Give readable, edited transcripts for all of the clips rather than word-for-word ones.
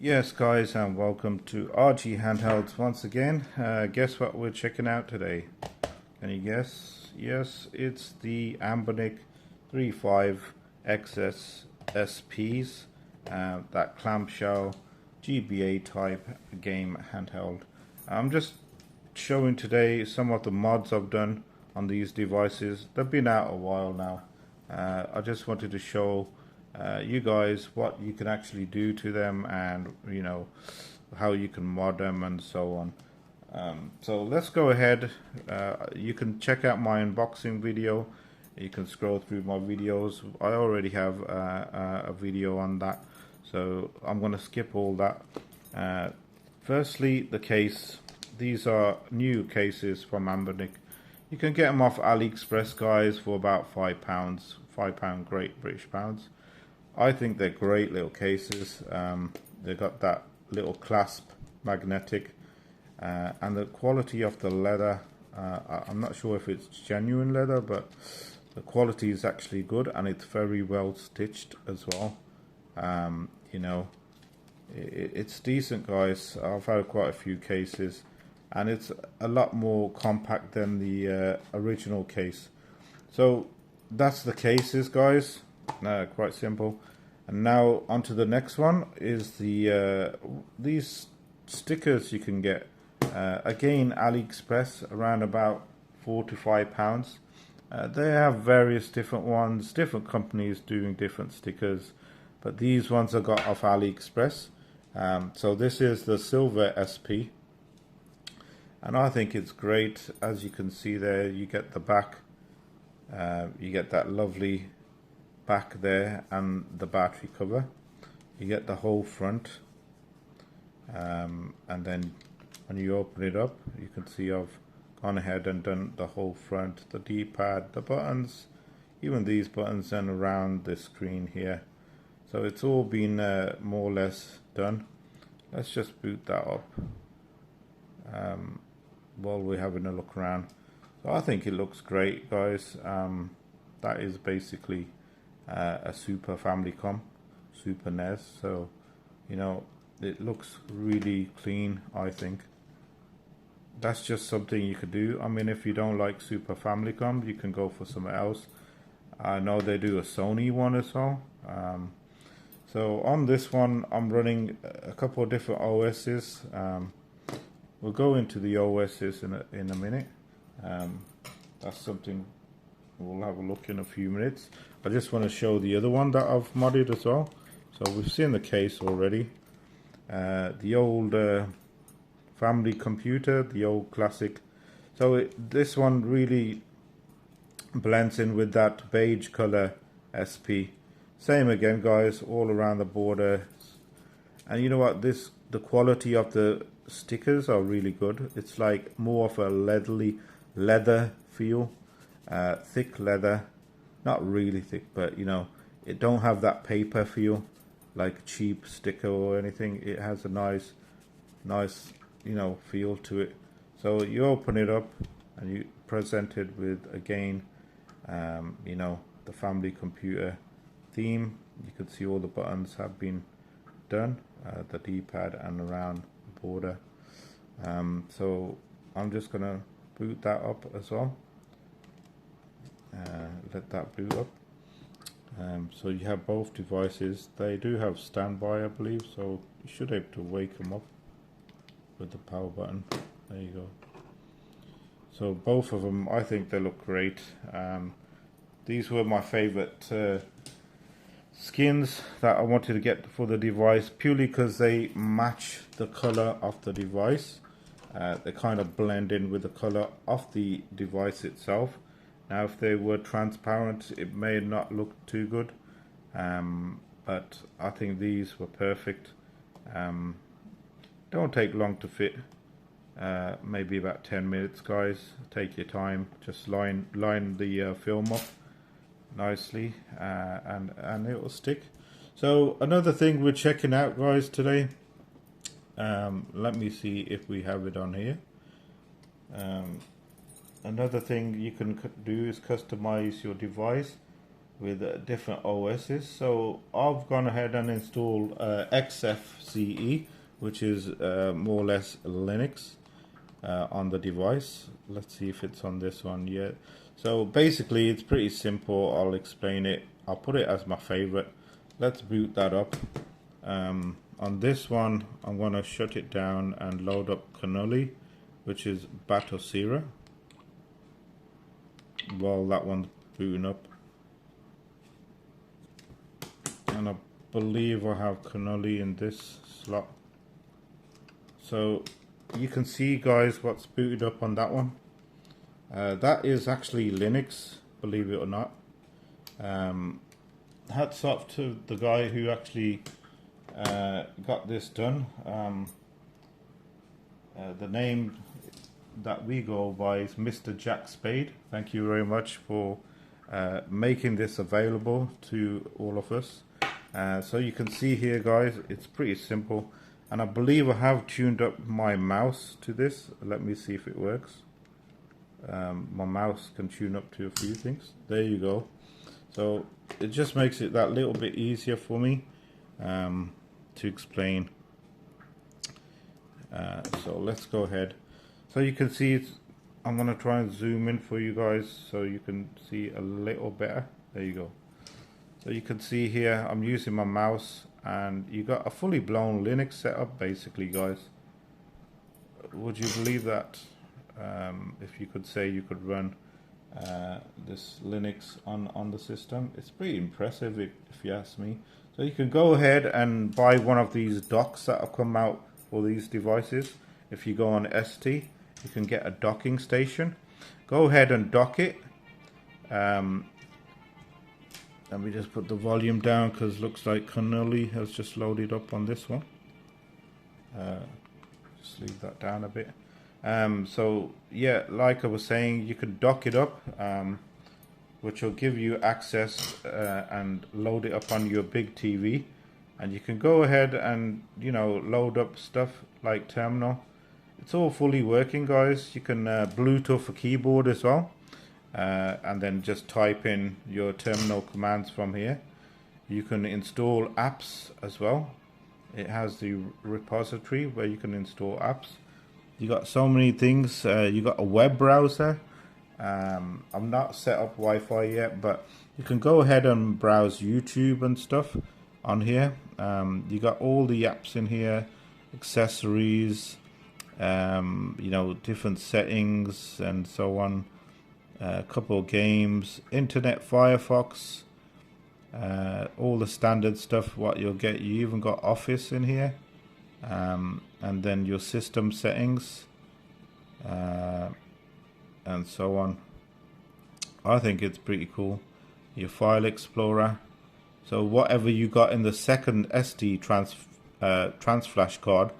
Yes, guys, and welcome to RG Handhelds once again. Guess what we're checking out today? Can you guess? Yes, it's the Anbernic 35 XS SPs, that clamshell GBA type game handheld. I'm just showing today some of the mods I've done on these devices. They've been out a while now. I just wanted to show you guys what you can actually do to them, and how you can mod them and so on. So let's go ahead. You can check out my unboxing video. You can scroll through my videos. I already have a video on that, so I'm going to skip all that. Firstly, the case. These are new cases from Anbernic. You can get them off AliExpress, guys, for about £5. £5 Great British pounds. I think they're great little cases. They've got that little clasp magnetic, and the quality of the leather, I'm not sure if it's genuine leather, but the quality is actually good, and it's very well stitched as well. It's decent, guys. I've had quite a few cases, and it's a lot more compact than the original case. So that's the cases, guys. Quite simple. And now onto the next one is the these stickers you can get. Again, AliExpress, around about £4 to £5. They have various different ones, different companies doing different stickers, but these ones I got off AliExpress. So this is the Silver SP, and I think it's great. As you can see there, you get the back, you get that lovely back there and the battery cover. You get the whole front, and then when you open it up, you can see I've gone ahead and done the whole front, the D-pad, the buttons, even these buttons, and around the screen here. So it's all been more or less done. Let's just boot that up while we're having a look around. So I think it looks great, guys. That is basically a Super Famicom, Super NES. So it looks really clean. I think that's just something you could do. I mean, if you don't like Super Famicom, you can go for something else. I know they do a Sony one as well. So on this one, I'm running a couple of different OSs. We'll go into the OSs in a minute. That's something we'll have a look in a few minutes. I just want to show the other one that I've modded as well. So we've seen the case already. The old family computer, the old classic. So this one really blends in with that beige color SP. Same again, guys, all around the border. And you know what? The quality of the stickers are really good. It's like more of a leather feel, thick leather. Not really thick, but it don't have that paper feel like cheap sticker or anything. It has a nice feel to it. So you open it up and you present it with, again, the family computer theme. You can see all the buttons have been done, the D-pad and around the border. So I'm just gonna boot that up as well. Let that boot up. So you have both devices. They do have standby, I believe, so you should be able to wake them up with the power button. There you go. So both of them, I think they look great. These were my favorite skins that I wanted to get for the device, purely because they match the color of the device. They kind of blend in with the color of the device itself. Now, if they were transparent, it may not look too good, but I think these were perfect. Don't take long to fit, maybe about 10 minutes, guys. Take your time, just line the film up nicely, and it will stick. So another thing we're checking out, guys, today, let me see if we have it on here. Another thing you can do is customize your device. with different OSs. So I've gone ahead and installed XFCE, which is more or less Linux on the device. Let's see if it's on this one yet. So basically it's pretty simple. I'll explain it. I'll put it as my favorite. Let's boot that up. On this one I'm going to shut it down and load up Kernuli, which is Batocera, while that one's booting up. And I believe I have Kernuli in this slot. So you can see, guys, what's booted up on that one. That is actually Linux, believe it or not. Hats off to the guy who actually got this done. The name that we go by is Mr. Jack Spade. Thank you very much for making this available to all of us. So you can see here, guys, it's pretty simple, and I believe I have tuned up my mouse to this. Let me see if it works. My mouse can tune up to a few things. There you go. So it just makes it that little bit easier for me to explain. So let's go ahead. So you can see I'm going to try and zoom in for you guys so you can see a little better. There you go. So you can see here I'm using my mouse, and you got a fully blown Linux setup basically, guys. Would you believe that? If you could say you could run this Linux on the system, it's pretty impressive if you ask me. So you can go ahead and buy one of these docks that have come out for these devices. If you go on ST, you can get a docking station. Go ahead and dock it. Let me just put the volume down because looks like Kernuli has just loaded up on this one. Just leave that down a bit. So yeah, like I was saying, you can dock it up, which will give you access and load it up on your big TV, and you can go ahead and, you know, load up stuff like terminal. It's all fully working, guys. You can Bluetooth a keyboard as well, and then just type in your terminal commands from here. You can install apps as well. It has the repository where you can install apps. You got so many things. You got a web browser. I'm not set up Wi-Fi yet, but you can go ahead and browse YouTube and stuff on here. You got all the apps in here, accessories, you know, different settings and so on. A couple of games, Internet, Firefox, all the standard stuff what you'll get. You even got Office in here, and then your system settings, and so on. I think it's pretty cool. Your file explorer. So whatever you got in the second SD transflash card,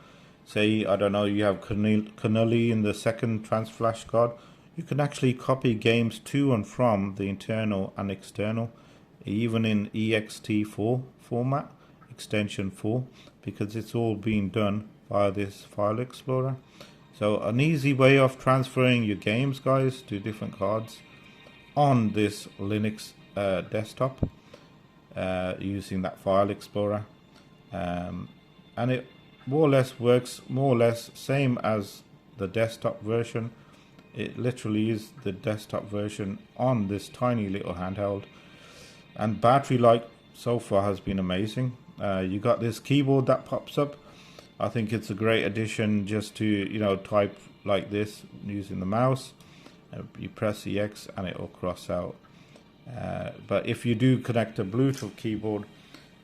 say, I don't know, you have Kernuli in the second transflash card, you can actually copy games to and from the internal and external, even in ext4 format, extension 4, because it's all being done via this file explorer. So an easy way of transferring your games, guys, to different cards on this Linux desktop using that file explorer, and it more or less works more or less same as the desktop version. It literally is the desktop version on this tiny little handheld, and battery life so far has been amazing. You got this keyboard that pops up. I think it's a great addition just to, you know, type like this using the mouse. You press the X and it will cross out. But if you do connect a Bluetooth keyboard,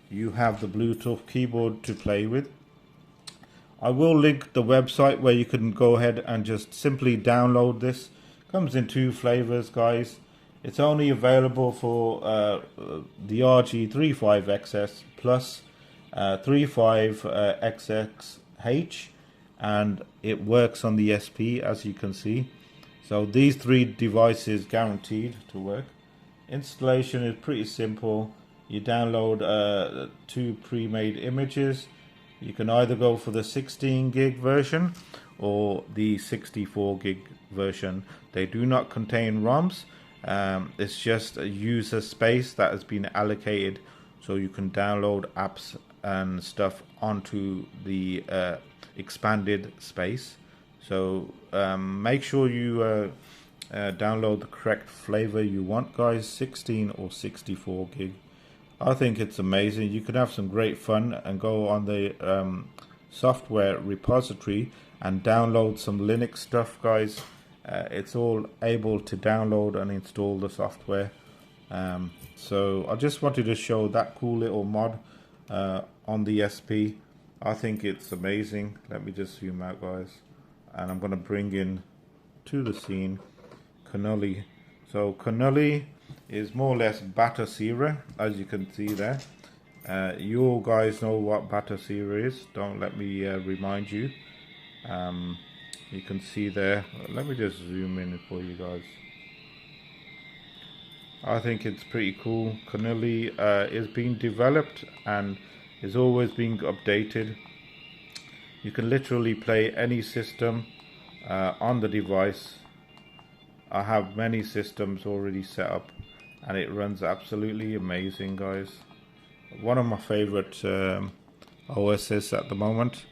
you have the Bluetooth keyboard to play with. I will link the website where you can go ahead and just simply download this. Comes in 2 flavors, guys. It's only available for the RG35XS Plus, 35XXH, and it works on the SP, as you can see. So these 3 devices guaranteed to work. Installation is pretty simple. You download 2 pre-made images. You can either go for the 16 gig version or the 64 gig version. They do not contain ROMs, It's just a user space that has been allocated so you can download apps and stuff onto the expanded space. So make sure you download the correct flavor you want, guys, 16 or 64 gig. I think it's amazing. You can have some great fun and go on the software repository and download some Linux stuff, guys. It's all able to download and install the software. So I just wanted to show that cool little mod on the SP. I think it's amazing. Let me just zoom out, guys, and I'm going to bring in to the scene Kernully. So Kernully is more or less Batocera, as you can see there. You all guys know what Batocera is. Don't let me remind you. You can see there. Let me just zoom in for you guys. I think it's pretty cool. Kernully is being developed and is always being updated. You can literally play any system on the device. I have many systems already set up and it runs absolutely amazing, guys. One of my favorite OSs at the moment.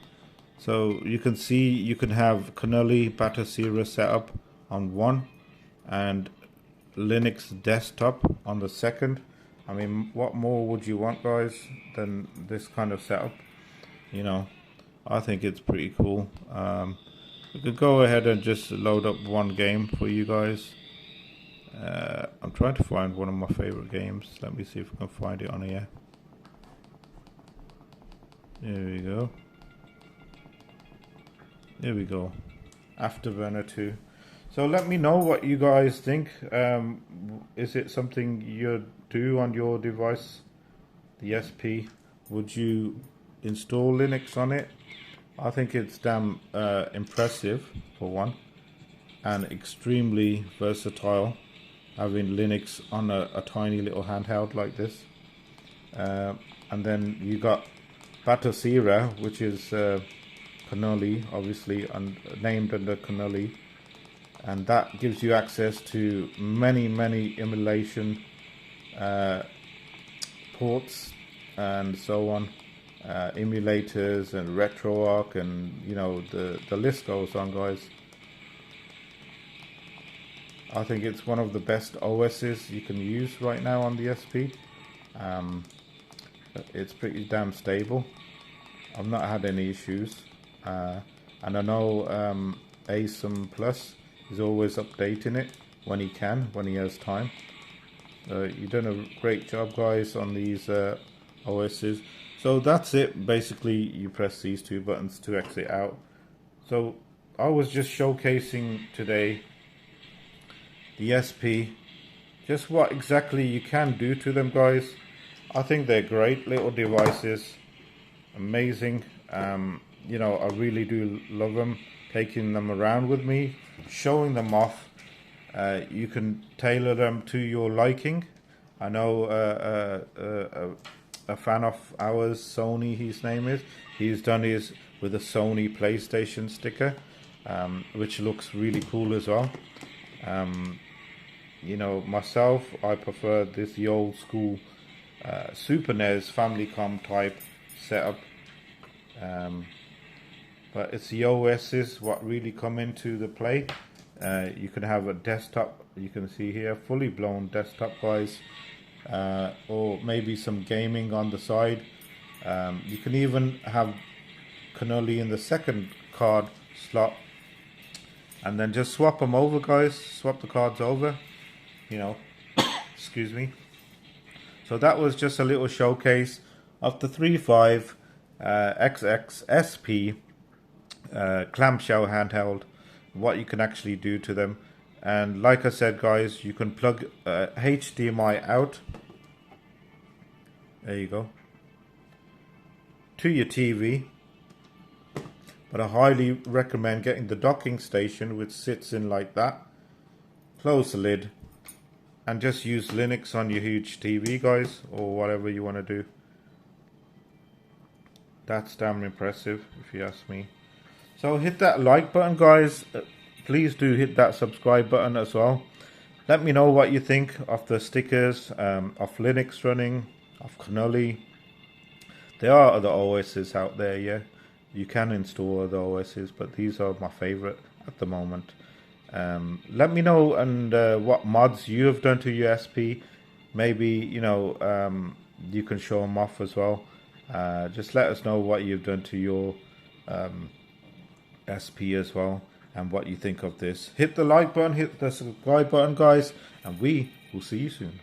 So you can see you can have Kernully Batocera set up on one and Linux desktop on the second. I mean, what more would you want, guys, than this kind of setup? You know, I think it's pretty cool. We could go ahead and just load up one game for you guys. I'm trying to find one of my favorite games. Let me see if I can find it on here. There we go. There we go. Afterburner 2. So let me know what you guys think. Is it something you do on your device, the SP? Would you install Linux on it? I think it's damn impressive for one, and extremely versatile, having Linux on a tiny little handheld like this. And then you got Batocera, which is Kernully, obviously, and named under Kernully, and that gives you access to many emulation ports and so on, emulators and RetroArch, and you know, the list goes on, guys. I think it's one of the best OSs you can use right now on the SP. It's pretty damn stable. I've not had any issues, and I know Asum Plus is always updating it when he can, when he has time. You've done a great job, guys, on these OSs. So that's it. Basically, you press these two buttons to exit out. So I was just showcasing today the SP, just what exactly you can do to them, guys. I think they're great little devices, amazing. You know, I really do love them, taking them around with me, showing them off. You can tailor them to your liking. I know a fan of ours, Sony, his name is, he's done his with a Sony PlayStation sticker, which looks really cool as well. You know, myself, I prefer the old school Super NES Famicom type setup, but it's the OSs what really come into the play. You can have a desktop, you can see here, fully blown desktop, guys, or maybe some gaming on the side. You can even have Kernully in the second card slot, and then just swap them over, guys. Swap the cards over, you know. Excuse me. So that was just a little showcase of the 3.5 XX SP clamshell handheld, what you can actually do to them. And like I said, guys, you can plug HDMI out, there you go, to your TV, but I highly recommend getting the docking station, which sits in like that. Close the lid and just use Linux on your huge TV, guys, or whatever you want to do. That's damn impressive, if you ask me. So hit that like button, guys. Please do hit that subscribe button as well. Let me know what you think of the stickers, of Linux running, of Kernel. There are other OSs out there, yeah. You can install other OSs, but these are my favorite at the moment. Let me know and what mods you have done to your SP. Maybe, you can show them off as well. Just let us know what you've done to your SP as well and what you think of this. Hit the like button, hit the subscribe button, guys, and we will see you soon.